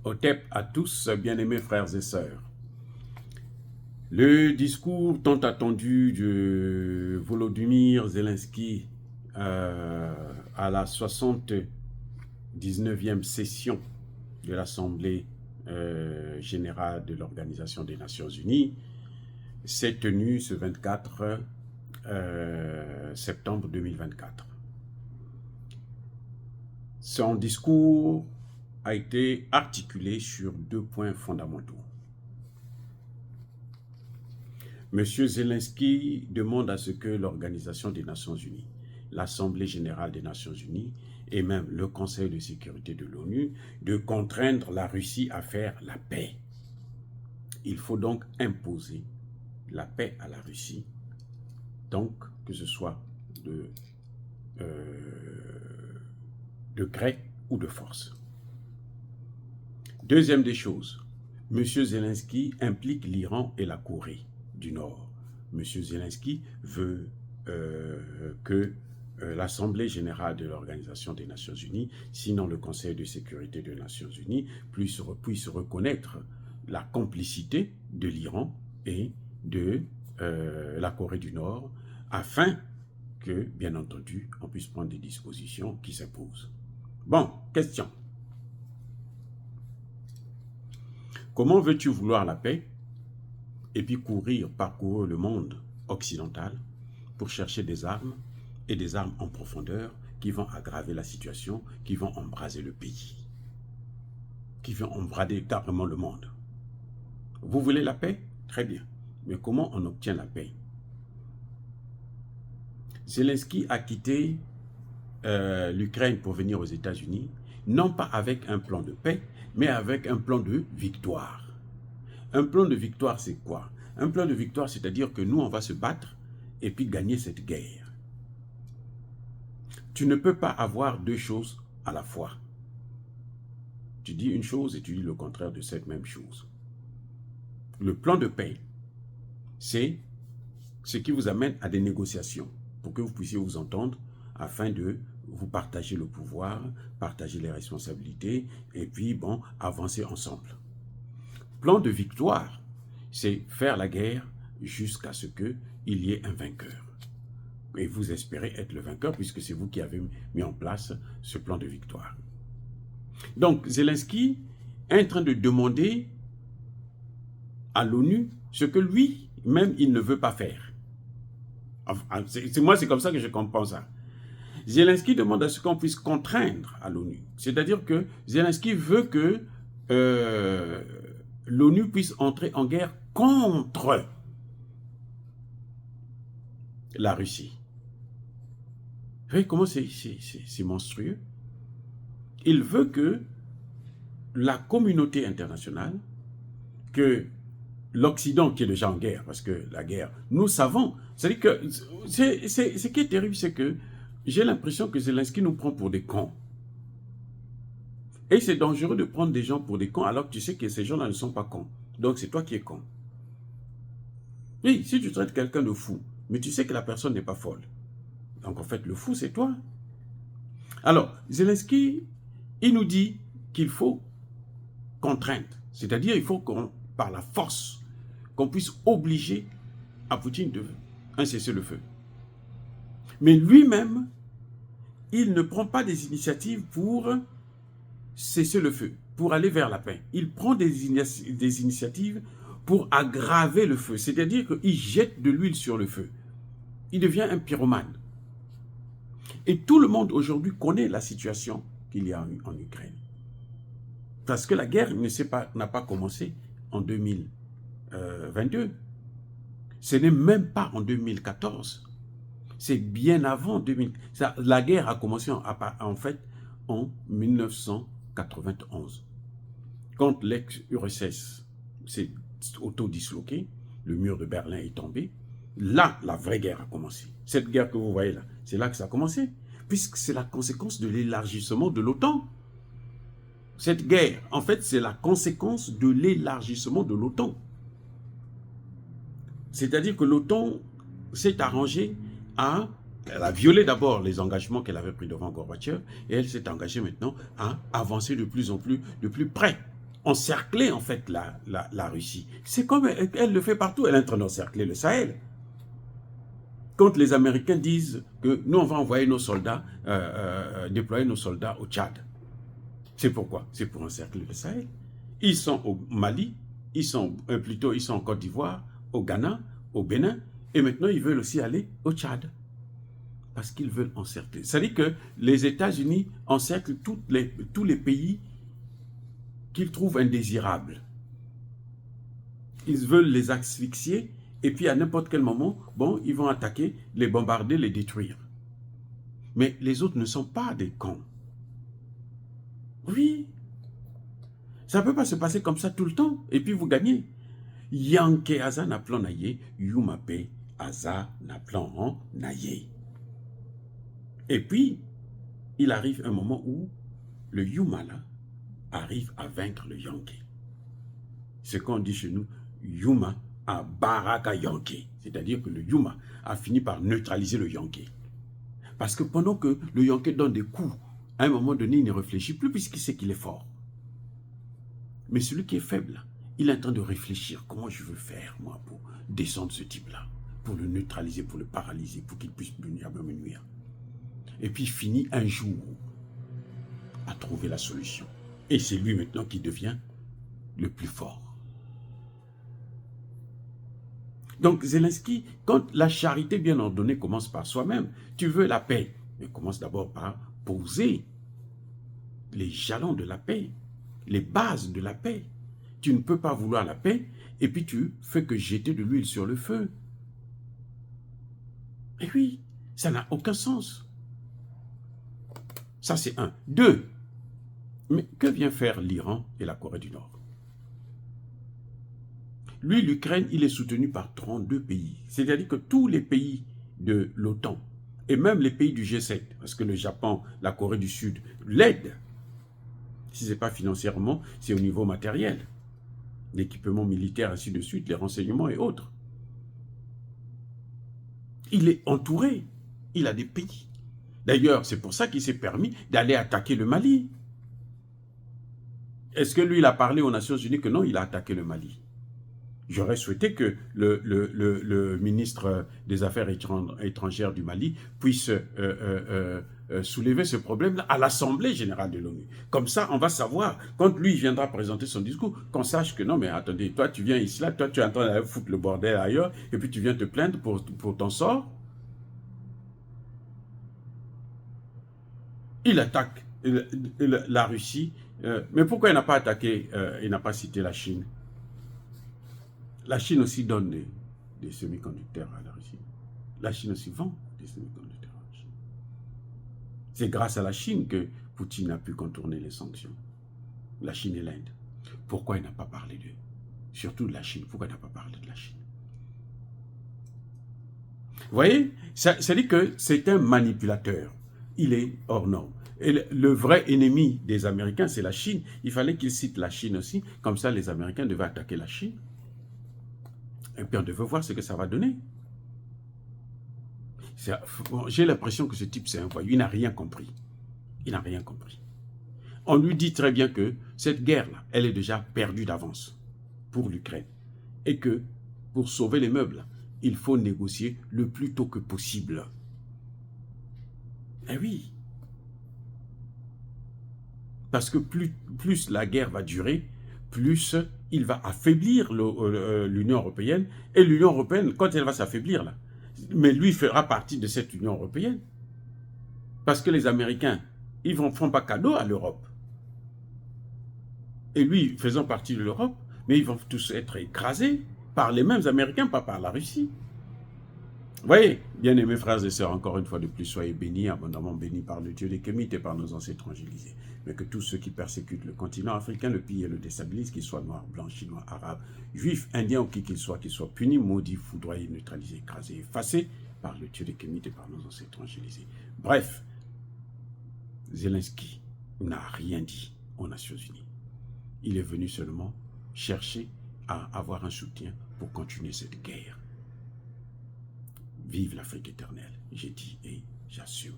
Otep à tous, bien-aimés frères et sœurs. Le discours tant attendu de Volodymyr Zelensky à la 79e session de l'Assemblée générale de l'Organisation des Nations Unies s'est tenu ce 24 septembre 2024. Son discours a été articulé sur deux points fondamentaux. M. Zelensky demande à ce que l'Organisation des Nations Unies, l'Assemblée générale des Nations Unies et même le Conseil de sécurité de l'ONU de contraindre la Russie à faire la paix. Il faut donc imposer la paix à la Russie, donc que ce soit de gré ou de force. Deuxième des choses, M. Zelensky implique l'Iran et la Corée du Nord. M. Zelensky veut que l'Assemblée générale de l'Organisation des Nations Unies, sinon le Conseil de sécurité des Nations Unies, puisse reconnaître la complicité de l'Iran et de la Corée du Nord, afin que, bien entendu, on puisse prendre des dispositions qui s'imposent. Bon, question. Comment veux-tu vouloir la paix et puis parcourir le monde occidental pour chercher des armes et des armes en profondeur qui vont aggraver la situation, qui vont embraser le pays, qui vont embraser carrément le monde? Vous voulez la paix? Très bien. Mais comment on obtient la paix? Zelensky a quitté l'Ukraine pour venir aux États-Unis, non pas avec un plan de paix, mais avec un plan de victoire. Un plan de victoire, c'est quoi? Un plan de victoire, c'est-à-dire que nous, on va se battre et puis gagner cette guerre. Tu ne peux pas avoir deux choses à la fois. Tu dis une chose et tu dis le contraire de cette même chose. Le plan de paix, c'est ce qui vous amène à des négociations pour que vous puissiez vous entendre afin de vous partager le pouvoir, partager les responsabilités et puis, bon, avancer ensemble. Plan de victoire, c'est faire la guerre jusqu'à ce qu'il y ait un vainqueur. Et vous espérez être le vainqueur puisque c'est vous qui avez mis en place ce plan de victoire. Donc, Zelensky est en train de demander à l'ONU ce que lui-même, il ne veut pas faire. Enfin, moi, c'est comme ça que je comprends ça. Zelensky demande à ce qu'on puisse contraindre à l'ONU. C'est-à-dire que Zelensky veut que l'ONU puisse entrer en guerre contre la Russie. Vous voyez comment c'est monstrueux? Il veut que la communauté internationale, que l'Occident qui est déjà en guerre, parce que la guerre, nous savons, c'est-à-dire que ce qui est terrible, c'est que j'ai l'impression que Zelensky nous prend pour des cons. Et c'est dangereux de prendre des gens pour des cons alors que tu sais que ces gens-là ne sont pas cons. Donc c'est toi qui es con. Oui, si tu traites quelqu'un de fou, mais tu sais que la personne n'est pas folle. Donc en fait, le fou, c'est toi. Alors, Zelensky, il nous dit qu'il faut contraindre. C'est-à-dire, il faut qu'on, par la force, qu'on puisse obliger à Poutine de un cessez-le-feu. Mais lui-même, il ne prend pas des initiatives pour cesser le feu, pour aller vers la paix. Il prend des initiatives pour aggraver le feu. C'est-à-dire qu'il jette de l'huile sur le feu. Il devient un pyromane. Et tout le monde aujourd'hui connaît la situation qu'il y a en Ukraine. Parce que la guerre n'a pas commencé en 2022. Ce n'est même pas en 2014. C'est bien avant 2000. La guerre a commencé en fait en 1991. Quand l'ex-URSS s'est autodisloqué, le mur de Berlin est tombé, là, la vraie guerre a commencé. Cette guerre que vous voyez là, c'est là que ça a commencé, puisque c'est la conséquence de l'élargissement de l'OTAN. Cette guerre, en fait, c'est la conséquence de l'élargissement de l'OTAN. C'est-à-dire que l'OTAN s'est arrangée elle a violé d'abord les engagements qu'elle avait pris devant Gorbatchev et elle s'est engagée maintenant à avancer de plus en plus, de plus près encercler en fait la Russie. C'est comme elle le fait partout, elle est en train d'encercler le Sahel. Quand les Américains disent que nous on va envoyer nos soldats, déployer nos soldats au Tchad, c'est pourquoi? C'est pour encercler le Sahel. Ils sont au Mali, ils sont en Côte d'Ivoire, au Ghana, au Bénin, et maintenant ils veulent aussi aller au Tchad. Parce qu'ils veulent encercler. C'est-à-dire que les États-Unis encerclent tous les pays qu'ils trouvent indésirables. Ils veulent les asphyxier, et puis à n'importe quel moment, bon, ils vont attaquer, les bombarder, les détruire. Mais les autres ne sont pas des cons. Oui. Ça ne peut pas se passer comme ça tout le temps, et puis vous gagnez. Yanke aza na plan naye, yumape aza na plan naye. Et puis, il arrive un moment où le Yuma là arrive à vaincre le Yankee. Ce qu'on dit chez nous, Yuma a baraka Yankee. C'est-à-dire que le Yuma a fini par neutraliser le Yankee. Parce que pendant que le Yankee donne des coups, à un moment donné, il ne réfléchit plus puisqu'il sait qu'il est fort. Mais celui qui est faible, il est en train de réfléchir. Comment je veux faire, moi, pour descendre ce type-là, pour le neutraliser, pour le paralyser, pour qu'il puisse venir me nuire. Et puis il finit un jour à trouver la solution. Et c'est lui maintenant qui devient le plus fort. Donc Zelensky, quand la charité bien ordonnée commence par soi-même, tu veux la paix, mais commence d'abord par poser les jalons de la paix, les bases de la paix. Tu ne peux pas vouloir la paix et puis tu fais que jeter de l'huile sur le feu. Et oui, ça n'a aucun sens. Ça c'est un. Deux, mais que vient faire l'Iran et la Corée du Nord? Lui, l'Ukraine, il est soutenu par 32 pays. C'est-à-dire que tous les pays de l'OTAN, et même les pays du G7, parce que le Japon, la Corée du Sud l'aident. Si ce n'est pas financièrement, c'est au niveau matériel. L'équipement militaire, ainsi de suite, les renseignements et autres. Il est entouré. Il a des pays. D'ailleurs, c'est pour ça qu'il s'est permis d'aller attaquer le Mali. Est-ce que lui, il a parlé aux Nations Unies que non, il a attaqué le Mali? J'aurais souhaité que le ministre des Affaires étrangères du Mali puisse soulever ce problème-là à l'Assemblée générale de l'ONU. Comme ça, on va savoir, quand lui viendra présenter son discours, qu'on sache que non, mais attendez, toi tu viens ici, là, toi tu es en train d'aller foutre le bordel ailleurs, et puis tu viens te plaindre pour ton sort. Il attaque la Russie, mais pourquoi il n'a pas attaqué, il n'a pas cité la Chine? La Chine aussi donne des semi-conducteurs à la Russie. La Chine aussi vend des semi-conducteurs à la Chine. C'est grâce à la Chine que Poutine a pu contourner les sanctions. La Chine et l'Inde. Pourquoi il n'a pas parlé d'eux? Surtout de la Chine. Pourquoi il n'a pas parlé de la Chine? Vous voyez, ça dit que c'est un manipulateur. Il est hors norme. Et le vrai ennemi des Américains, c'est la Chine. Il fallait qu'il cite la Chine aussi. Comme ça, les Américains devaient attaquer la Chine. Et puis on devait voir ce que ça va donner. J'ai l'impression que ce type, c'est un voyou. Il n'a rien compris. Il n'a rien compris. On lui dit très bien que cette guerre-là, elle est déjà perdue d'avance pour l'Ukraine. Et que pour sauver les meubles, il faut négocier le plus tôt que possible. Eh oui. Parce que plus la guerre va durer, plus il va affaiblir l'Union européenne. Et l'Union européenne, quand elle va s'affaiblir, là, mais lui fera partie de cette Union européenne. Parce que les Américains, ils ne font pas cadeau à l'Europe. Et lui, faisant partie de l'Europe, mais ils vont tous être écrasés par les mêmes Américains, pas par la Russie. Vous voyez, bien-aimés frères et sœurs, encore une fois de plus, soyez bénis, abondamment bénis par le Dieu des Kémites et par nos ancêtres angélisés. Mais que tous ceux qui persécutent le continent africain, le pillent et le déstabilisent, qu'ils soient noirs, blancs, chinois, arabes, juifs, indiens ou qui qu'ils soient punis, maudits, foudroyés, neutralisés, écrasés, effacés par le Dieu des Kémites et par nos ancêtres angélisés. Bref, Zelensky n'a rien dit aux Nations Unies. Il est venu seulement chercher à avoir un soutien pour continuer cette guerre. Vive l'Afrique éternelle, j'ai dit et j'assume.